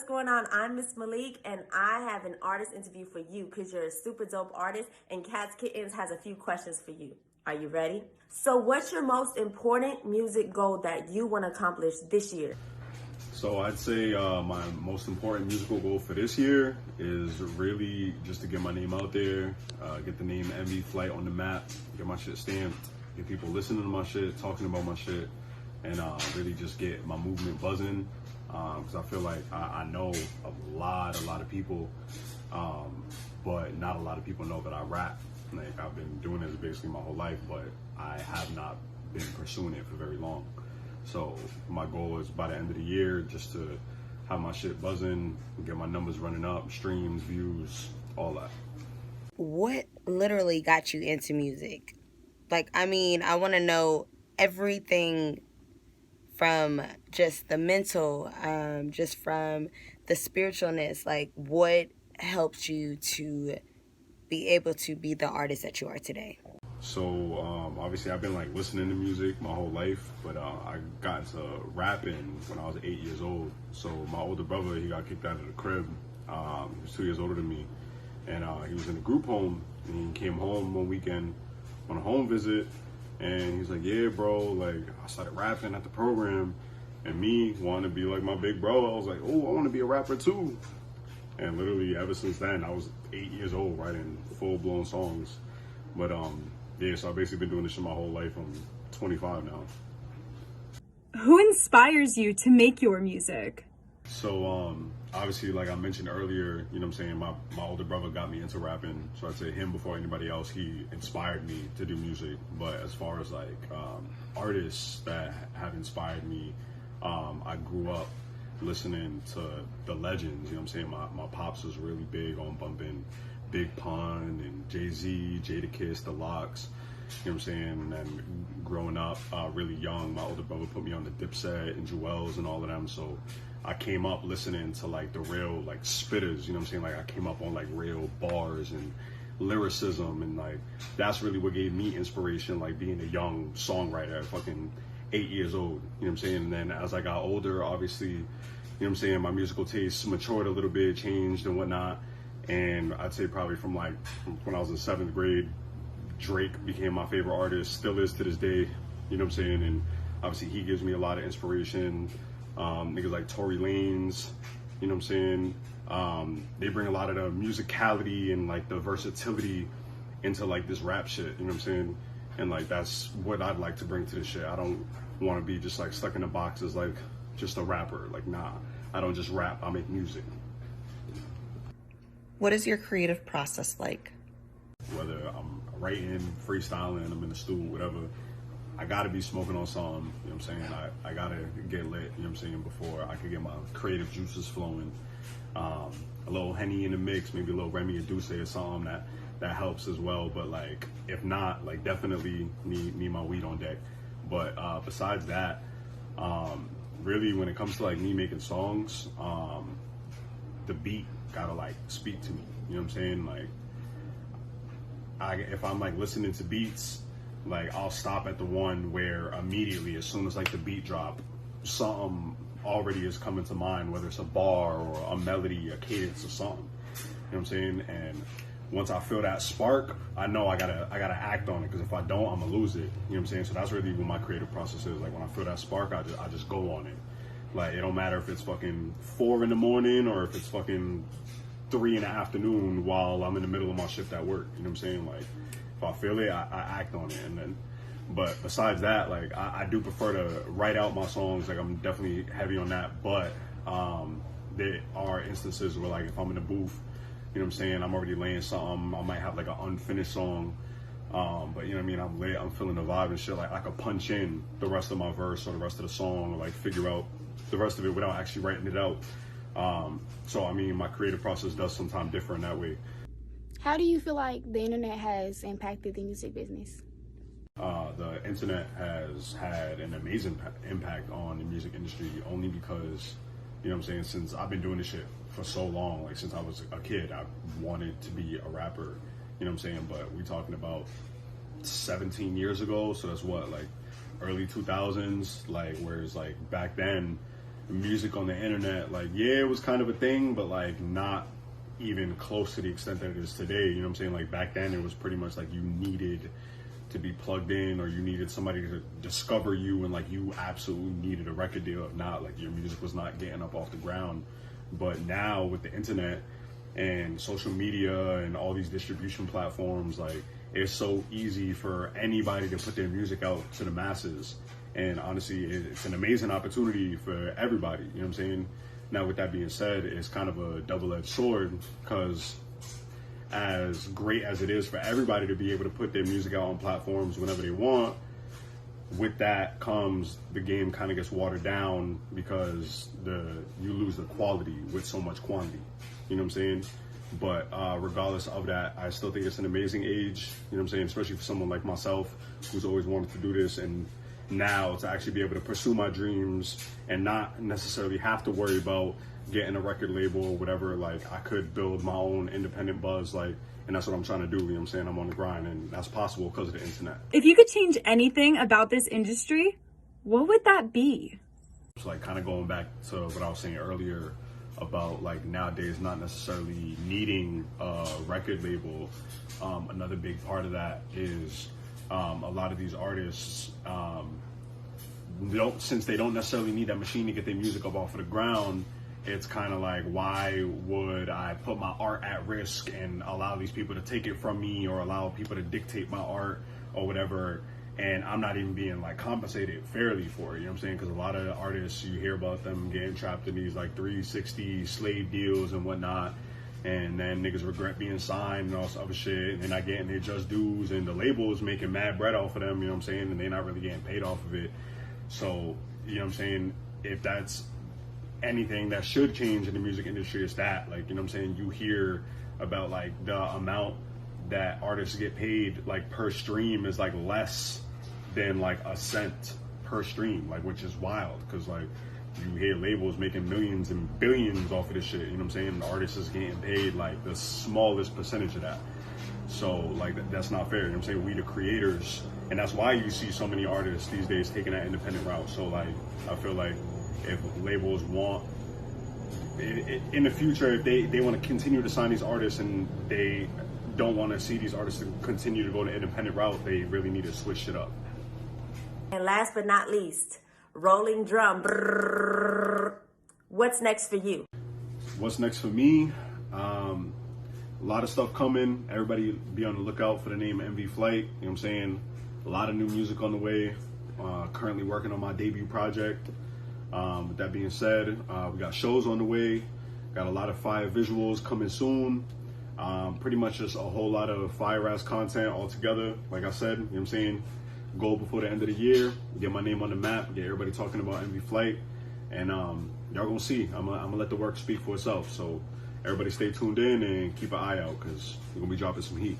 what's going on? I'm Miss Malik, and I have an artist interview for you because you're a super dope artist, and Cats Kittens has a few questions for you. Are you ready? So what's your most important music goal that you want to accomplish this year? So I'd say my most important musical goal for this year is really just to get my name out there, get the name MV Flight on the map, get my shit stamped, get people listening to my shit, talking about my shit, and really just get my movement buzzing. Because I feel like I know a lot of people, but not a lot of people know that I rap. Like, I've been doing this basically my whole life, but I have not been pursuing it for very long. So my goal is by the end of the year just to have my shit buzzing, get my numbers running up, streams, views, all that. What literally got you into music? I want to know everything from just the mental, just from the spiritualness. Like, what helped you to be able to be the artist that you are today? So obviously I've been like listening to music my whole life, but I got into rapping when I was 8 years old. So my older brother, he got kicked out of the crib. He was 2 years older than me, and he was in a group home, and he came home one weekend on a home visit, and he's like, yeah, bro, like, I started rapping at the program, and me wanting to be like my big bro, I was like, oh, I want to be a rapper too. And literally ever since then, I was 8 years old writing full-blown songs. But yeah, so I've basically been doing this shit my whole life. I'm 25 now. Who inspires you to make your music? So obviously, like I mentioned earlier, you know what I'm saying, my older brother got me into rapping. So I'd say him before anybody else. He inspired me to do music. But as far as like artists that have inspired me, I grew up listening to the legends. You know what I'm saying? My pops was really big on bumping Big Pun and Jay-Z, Jadakiss, The Lox, you know what I'm saying? And growing up really young, my older brother put me on the Dipset and Jewels and all of them. So I came up listening to like the real like spitters, you know what I'm saying? Like I came up on like real bars and lyricism, and like that's really what gave me inspiration, like being a young songwriter at fucking 8 years old, you know what I'm saying? And then as I got older, obviously, you know what I'm saying, my musical tastes matured a little bit, changed and whatnot. And I'd say probably from when I was in 7th grade, Drake became my favorite artist, still is to this day, you know what I'm saying? And obviously he gives me a lot of inspiration. Niggas like Tory Lanez, you know what I'm saying? They bring a lot of the musicality and like the versatility into like this rap shit, you know what I'm saying? And like that's what I'd like to bring to this shit. I don't want to be just like stuck in a box as like just a rapper. Like, nah, I don't just rap, I make music. What is your creative process like? Whether I'm writing, freestyling, I'm in the studio, whatever, I gotta be smoking on something, you know what I'm saying? I gotta get lit, you know what I'm saying, before I can get my creative juices flowing. A little Henny in the mix, maybe a little Remy or Douce or something that helps as well. But like, if not, like definitely need my weed on deck. But besides that, really when it comes to like me making songs, the beat gotta like speak to me, you know what I'm saying? Like if I'm like listening to beats, like I'll stop at the one where immediately as soon as like the beat drop, something already is coming to mind, whether it's a bar or a melody, a cadence or something, you know what I'm saying? And once I feel that spark, I know I gotta act on it, because if I don't, I'm gonna lose it, you know what I'm saying? So that's really what my creative process is. Like when I feel that spark, I just go on it. Like, it don't matter if it's fucking 4 in the morning or if it's fucking 3 in the afternoon while I'm in the middle of my shift at work. You know what I'm saying? Like, if I feel it, I act on it. And then, but besides that, like, I do prefer to write out my songs. Like, I'm definitely heavy on that. But there are instances where, like, if I'm in the booth, you know what I'm saying, I'm already laying something, I might have like an unfinished song. But you know what I mean, I'm lit, I'm feeling the vibe and shit. Like I could punch in the rest of my verse or the rest of the song, or like figure out the rest of it without actually writing it out. So I mean, my creative process does sometimes differ in that way. How do you feel like the internet has impacted the music business? The internet has had an amazing impact on the music industry, only because, you know what I'm saying, since I've been doing this shit for so long, like since I was a kid, I wanted to be a rapper, you know what I'm saying? But we talking about 17 years ago, so that's what, like early 2000s, like, whereas like back then, music on the internet, like, yeah, it was kind of a thing, but like not even close to the extent that it is today. You know what I'm saying? Like back then it was pretty much like you needed to be plugged in, or you needed somebody to discover you, and like you absolutely needed a record deal. If not, like your music was not getting up off the ground. But now with the internet and social media and all these distribution platforms, like it's so easy for anybody to put their music out to the masses. And honestly, it's an amazing opportunity for everybody. You know what I'm saying? Now, with that being said, it's kind of a double-edged sword, because as great as it is for everybody to be able to put their music out on platforms whenever they want, with that comes the game kind of gets watered down, because you lose the quality with so much quantity. You know what I'm saying? But regardless of that, I still think it's an amazing age. You know what I'm saying? Especially for someone like myself, who's always wanted to do this, and now to actually be able to pursue my dreams and not necessarily have to worry about getting a record label or whatever. Like I could build my own independent buzz, like, and that's what I'm trying to do. You know what I'm saying? I'm on the grind, and that's possible because of the internet. If you could change anything about this industry, what would that be? It's like kind of going back to what I was saying earlier about like nowadays not necessarily needing a record label. Another big part of that is a lot of these artists, since they don't necessarily need that machine to get their music up off of the ground, it's kind of like, why would I put my art at risk and allow these people to take it from me, or allow people to dictate my art or whatever, and I'm not even being like compensated fairly for it. You know what I'm saying? Because a lot of artists, you hear about them getting trapped in these like 360 slave deals and whatnot, and then niggas regret being signed and all this other shit, and they're not getting their just dues, and the label's making mad bread off of them, you know what I'm saying, and they're not really getting paid off of it. So, you know what I'm saying, if that's anything that should change in the music industry, is that, like, you know what I'm saying, you hear about like the amount that artists get paid like per stream is like less than like a cent per stream, like, which is wild, because like you hear labels making millions and billions off of this shit, you know what I'm saying, and the artist is getting paid like the smallest percentage of that. So like that's not fair, you know what I'm saying? We the creators, and that's why you see so many artists these days taking that independent route. So like I feel like if labels want in the future, if they want to continue to sign these artists and they don't want to see these artists continue to go the independent route, they really need to switch it up. And last but not least, rolling drum. Brrr. What's next for you? What's next for me? A lot of stuff coming. Everybody be on the lookout for the name MV Flight. You know what I'm saying? A lot of new music on the way. Currently working on my debut project. With that being said, we got shows on the way. Got a lot of fire visuals coming soon. Pretty much just a whole lot of fire ass content all together. Like I said, you know what I'm saying? Goal before the end of the year, get my name on the map, get everybody talking about MV Flight, and y'all gonna see. I'm gonna let the work speak for itself. So everybody stay tuned in and keep an eye out, because we're gonna be dropping some heat.